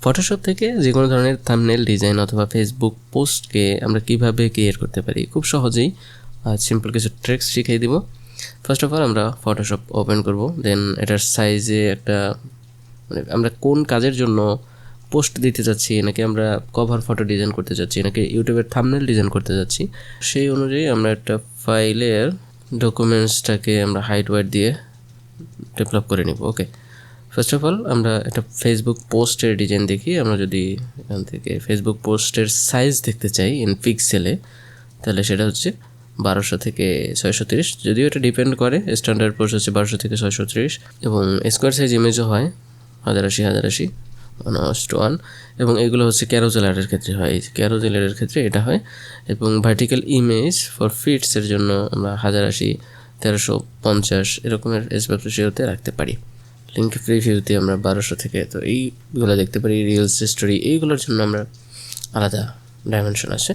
Photoshop থেকে যে কোনো ধরনের থাম্বনেল ডিজাইন অথবা ফেসবুক পোস্টকে আমরা কিভাবে ক্রিয়েট করতে পারি খুব সহজেই সিম্পল কিছু ট্রিক্স শিখিয়ে দিব। ফার্স্ট অফ অল আমরা ফটোশপ ওপেন করব, দেন এটার সাইজে একটা মানে আমরা কোন কাজের জন্য পোস্ট দিতে যাচ্ছি, নাকি আমরা কভার ফটো ডিজাইন করতে যাচ্ছি, নাকি ইউটিউবের থাম্বনেল ডিজাইন করতে যাচ্ছি, সেই অনুযায়ী আমরা একটা ফাইলের ডকুমেন্টসটাকে আমরা হাইট ওয়াইট দিয়ে ডেভেলপ করে নিব। ওকে, ফার্স্ট অফ অল আমরা একটা ফেসবুক পোস্টের ডিজাইন দেখি। আমরা যদি এখান থেকে ফেসবুক পোস্টের সাইজ দেখতে চাই ইন পিক্সেলে, তাহলে সেটা হচ্ছে 1200 থেকে 630, যদিও এটা ডিপেন্ড করে। স্ট্যান্ডার্ড পোস্ট হচ্ছে 1200 থেকে 630 এবং স্কোয়ার সাইজ ইমেজও হয় 1080 1:1, এবং এগুলো হচ্ছে ক্যারোজেলারের ক্ষেত্রে হয়। ক্যারোজেলারের ক্ষেত্রে এটা হয়। এবং ভার্টিক্যাল ইমেজ ফর ফিটসের জন্য আমরা 1080 1350 এরকমের অ্যাসপেক্ট রেশিওতে রাখতে পারি। লিঙ্ক প্রিভিউতে আমরা 1200 থেকে, তো এইগুলো দেখতে পারি। রিলস স্টোরি এইগুলোর জন্য আমরা আলাদা ডাইমেনশন আছে।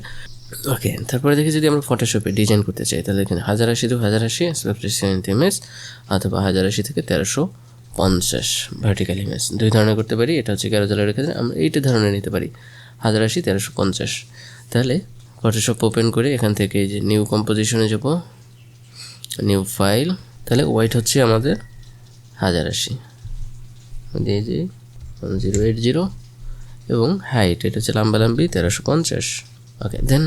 ওকে, তারপরে দেখি যদি আমরা ফটোশপে ডিজাইন করতে চাই, তাহলে এখানে 1080 to 1080 অ্যাসপেক্ট রেশিও ইমেজ, অথবা 1080 থেকে 1350 ভার্টিক্যাল ইমেজ। দুই ধরনের করতে পারি। এটা হচ্ছে ক্যারোজেলারের ক্ষেত্রে আমরা এইটা ধরনের নিতে পারি 1080 1350। তাহলে ফটোশপ ওপেন করে এখান থেকে এই যে নিউ কম্পোজিশনে যাব, নিউ ফাইল, তাহলে ওয়াইট হচ্ছে আমাদের 1080 দিয়ে যে 1080 এবং হাইট এটা হচ্ছে লাম্বালাম্বি 1350। ওকে, দেন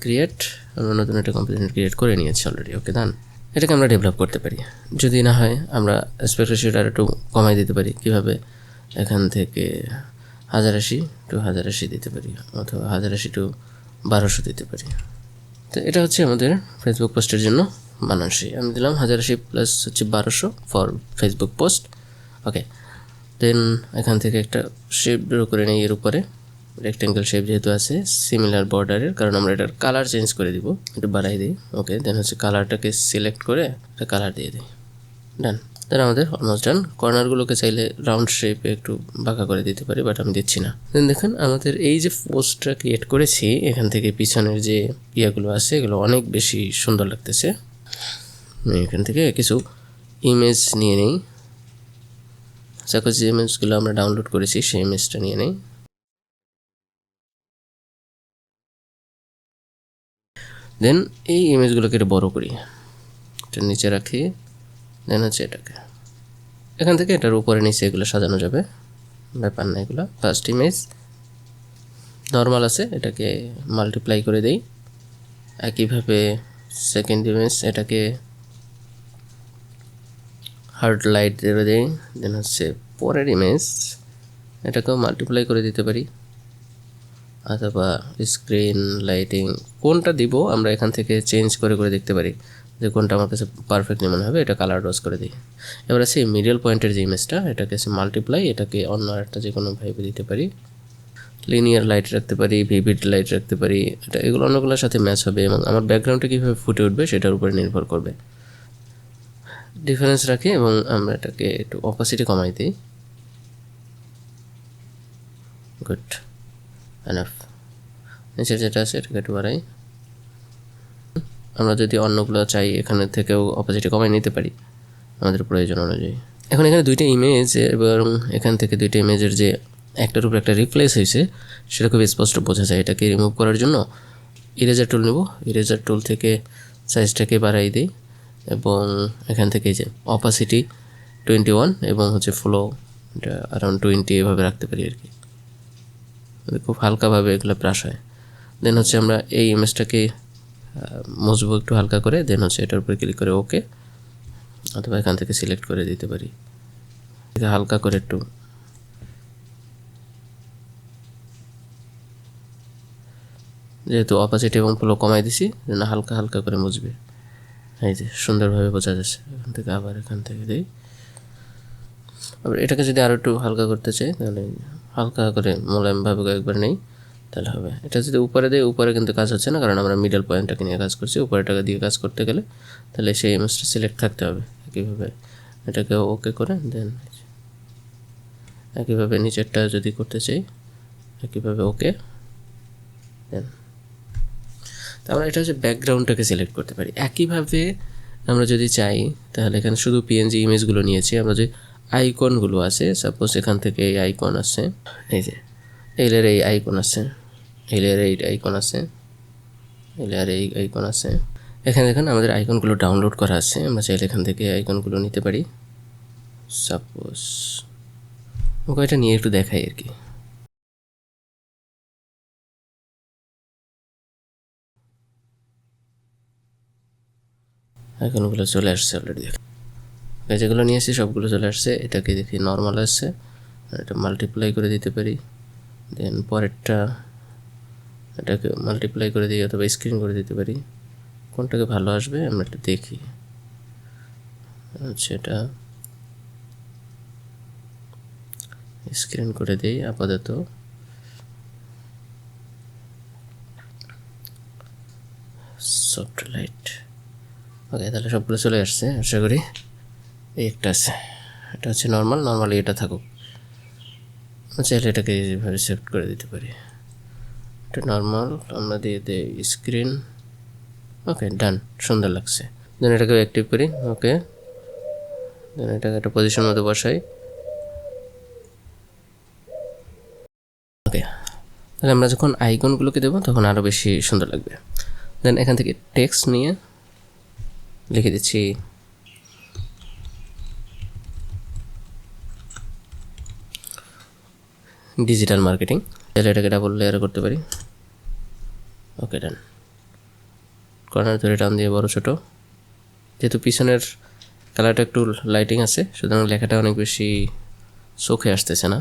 ক্রিয়েট, আমরা নতুন একটা কম্পোজিশন ক্রিয়েট করে নিয়েছি অলরেডি। ওকে, দেন এটাকে আমরা ডেভেলপ করতে পারি। যদি না হয় আমরা অ্যাসপেক্ট রেশিওটা আর একটু কমাই দিতে পারি। কীভাবে? এখান থেকে 1080 to 1080 দিতে পারি, অথবা 1080 to 1200 দিতে পারি। তো এটা হচ্ছে আমাদের ফেসবুক পোস্টের জন্য মানানসই। আমি দিলাম 1080 প্লাস হচ্ছে 1200 ফর ফেসবুক পোস্ট। ওকে, দেন এখান থেকে একটা শেপ ড্র করে নিই এর উপরে, রেক্টেঙ্গেল শেপ যেহেতু আছে সিমিলার বর্ডারের, কারণ আমরা এটার কালার চেঞ্জ করে দিব, একটু বাড়াই দিই। ওকে, দেন হচ্ছে কালারটাকে সিলেক্ট করে একটা কালার দিয়ে দিই। ডান, দেন আমাদের অলমোস্ট ডান। কর্নারগুলোকে চাইলে রাউন্ড শেপে একটু বাঁকা করে দিতে পারি, বাট আমি দিচ্ছি না। দেন দেখুন আমাদের এই যে পোস্টটা ক্রিয়েট করেছি, এখান থেকে পিছনের যে ইয়াগুলো আছে এগুলো অনেক বেশি সুন্দর লাগতেছে। এখান থেকে কিছু ইমেজ নিয়ে নেই। সাপোজ যে ইমেজগুলো আমরা ডাউনলোড করেছি সেই ইমেজটা নিয়ে নেই। দেন এই ইমেজগুলোকে একটু বড়ো করি, এটা নিচে রাখি। দেন হচ্ছে এটাকে এখান থেকে এটার উপরে নিচে এগুলো সাজানো যাবে, ব্যাপার না। এগুলো ফার্স্ট ইমেজ নর্মাল আছে, এটাকে মাল্টিপ্লাই করে দেই। একইভাবে সেকেন্ড ইমেজ এটাকে হার্ড লাইট দেবে দেই। দেন হচ্ছে পরের ইমেজ এটাকেও মাল্টিপ্লাই করে দিতে পারি, অথবা স্ক্রিন লাইটিং কোনটা দিব আমরা এখান থেকে চেঞ্জ করে করে দেখতে পারি যে কোনটা আমার কাছে পারফেক্টলি মনে হবে। এটা কালার ডস করে দিই। এবার আছে মিডল পয়েন্টের যে ইমেজটা, এটাকে মাল্টিপ্লাই, এটাকে অন্য একটা যে কোনো ভাইবে দিতে পারি। লিনিয়ার লাইট রাখতে পারি, ভিভিড লাইট রাখতে পারি। এটা এগুলো অন্যগুলোর সাথে ম্যাচ হবে এবং আমার ব্যাকগ্রাউন্ডটা কীভাবে ফুটে উঠবে সেটার উপরে নির্ভর করবে। ডিফারেন্স রাখি এবং আমরা এটাকে একটু অপাসিটি কমাই দিই। Good enough. নিচের যেটা আছে এটাকে একটু বাড়াই। আমরা যদি অন্যগুলো চাই এখানে থেকেও অপোজিটে কমাই নিতে পারি আমাদের প্রয়োজন অনুযায়ী। এখন এখানে দুইটা ইমেজ এবং এখান থেকে দুইটা ইমেজের যে একটার উপর একটা রিপ্লেস হয়েছে সেটা খুব স্পষ্ট বোঝা যায়। এটাকে রিমুভ করার জন্য ইরেজার টুল নেব। ইরেজার টুল থেকে সাইজটাকে বাড়াই দিই এবং এখান থেকে যে অপাসিটি 21 এবং হচ্ছে ফ্লো এটা অ্যারাউন্ড 20 এভাবে রাখতে পারি আর কি। খুব হালকাভাবে এগুলো ব্রাশ হয়। দেন হচ্ছে আমরা এই ইমেজটাকে মুছবো একটু হালকা করে। দেন হচ্ছে এটার উপরে ক্লিক করে ওকে, অথবা এখান থেকে সিলেক্ট করে দিতে পারি। হালকা করে একটু যেহেতু অপাসিটি এবং ফ্লো কমাই দিছি, যেন হালকা হালকা করে মুছবে। এই যে সুন্দরভাবে বোঝা যাচ্ছে। এখান থেকে আবার এখান থেকে দিই। আবার এটাকে যদি আরও একটু হালকা করতে চাই তাহলে হালকা করে মোলায়েমভাবে একবার নেই, তাহলে হবে। এটা যদি উপরে দেয়, উপরে কিন্তু কাজ হচ্ছে না, কারণ আমরা মিডল পয়েন্টটাকে নিয়ে কাজ করছি। উপরে টাকা দিয়ে কাজ করতে গেলে তাহলে সেই ইমেজটা সিলেক্ট থাকতে হবে। একইভাবে এটাকে ওকে করে দেন একইভাবে নিচেরটা যদি করতে চাই একইভাবে ওকে দেন। আমরা এটা হচ্ছে ব্যাকগ্রাউন্ডটাকে সিলেক্ট করতে পারি। একইভাবে আমরা যদি চাই তাহলে এখানে শুধু পিএনজি ইমেজগুলো নিয়েছি, আমরা যদি আইকনগুলো আছে, সাপোজ এখান থেকে এই আইকন আছে, এই যে এলের এই আইকন আছে, এলের এই আইকন আছে, এলের এই আইকন আছে। এখানে দেখুন আমাদের আইকনগুলো ডাউনলোড করা আছে, আমরা চাইলে এখান থেকে আইকনগুলো নিতে পারি। সাপোজ ওকে এটা নিয়ে একটু দেখাই আর কি। আইকনগুলো চলে আসছে অলরেডি, যেগুলো নিয়ে আসছি সবগুলো চলে আসছে। এটাকে দেখি নর্মাল আসছে, এটা মাল্টিপ্লাই করে দিতে পারি। দেন পরেরটা এটাকে মাল্টিপ্লাই করে দিই অথবা স্ক্রিন করে দিতে পারি, কোনটাকে ভালো আসবে আমরা একটু দেখি। আচ্ছা এটা স্ক্রিন করে দিই আপাতত। সফট লাইট, ওকে তাহলে সবগুলো চলে আসছে আশা করি। এই একটা আছে, এটা হচ্ছে নর্মাল, নর্মালি এটা থাকুক। চাইলে এটাকে এইভাবে সেট করে দিতে পারি, এটা নর্মাল আমরা দিয়ে দিই স্ক্রিন। ওকে ডান, সুন্দর লাগছে। দেন এটাকে অ্যাক্টিভ করি, ওকে দেন এটাকে একটা পজিশন মতো বসাই। ওকে তাহলে আমরা যখন আইকনগুলোকে দেবো তখন আরও বেশি সুন্দর লাগবে। দেন এখান থেকে টেক্সট নিয়ে লিখে দিচ্ছি ডিজিটাল মার্কেটিং। তাহলে এটাকে ডাবল লেয়ার করতে পারি। ওকে ডান, কর্নার ধরে টান দিয়ে বড় ছোটো, যেহেতু পিছনের কালারটা একটু লাইটিং আছে সুতরাং লেখাটা অনেক বেশি চোখে আসতেছে না।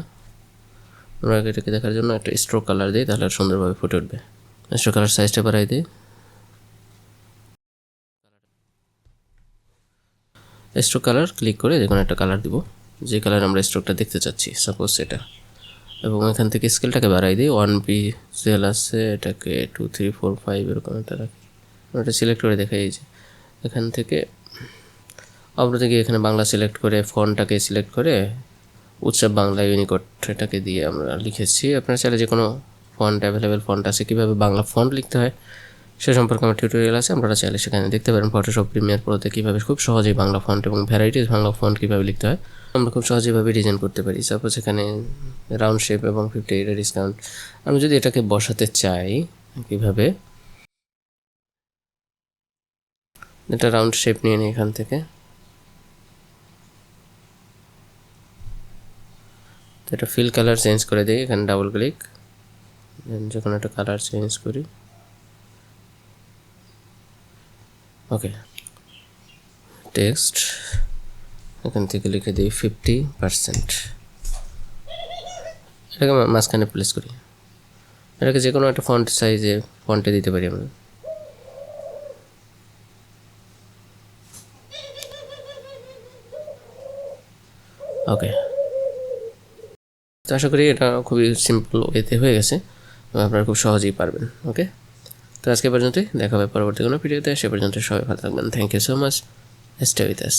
আমরা এটাকে দেখার জন্য একটা স্ট্রোক কালার দিই, তাহলে সুন্দরভাবে ফুটে উঠবে। স্ট্রোক কালার সাইজটা বাড়াই দিই, স্ট্রোক কালার ক্লিক করে যে কোনো একটা কালার দিব, যে কালার আমরা স্ট্রোকটা দেখতে চাচ্ছি, সাপোজ এটা। এবং এখান থেকে স্কেলটাকে বাড়াই দিই, 1 পিক্সেল আছে, এটাকে 2 3 4 5 এরকম একটা রাখি। ওটা সিলেক্ট করে দেখাই, এই যে এখান থেকে আমরা থেকে এখানে বাংলা সিলেক্ট করে ফন্টটাকে সিলেক্ট করে উৎসব বাংলা ইউনিকোড এটাকে দিয়ে আমরা লিখেছি। আপনারা চাইলে যে কোনো ফন্ট অ্যাভেলেবেল ফন্ট আছে, কীভাবে বাংলা ফন্ট লিখতে হয় সে সম্পর্কে আমার টিউটোরিয়াল আছে, আপনারা চাইলে সেখানে দেখতে পারেন। ফটোশপ প্রিমিয়ার প্রোতে কীভাবে খুব সহজেই বাংলা ফন্ট এবং ভ্যারাইটিস বাংলা ফন্ট কীভাবে লিখতে হয় আমরা খুব সহজেভাবে ডিজাইন করতে পারি। সাপোজ এখানে রাউন্ড শেপ এবং 50% ডিসকাউন্ট, আমি যদি এটাকে বসাতে চাই কীভাবে, এটা রাউন্ড শেপ নিয়ে নিই এখান থেকে, তো এটা ফিল কালার চেঞ্জ করে দিই, এখানে ডাবল ক্লিক, দেন যখন একটা কালার চেঞ্জ করি। ওকে টেক্সট এখান থেকে লিখে দিই 50%, এটাকে মাঝখানে প্লেস করি। এটাকে যে কোনো একটা ফন্ট সাইজে ফন্টে দিতে পারি আমরা। ওকে তো আশা করি এটা খুবই সিম্পল ওয়েতে হয়ে গেছে, আপনারা খুব সহজেই পারবেন। ওকে তো আজকে পর্যন্তই, দেখা হবে পরবর্তী কোনো ভিডিওতে। সে পর্যন্ত সবাই ভালো থাকবেন। Thank you so much, stay with us.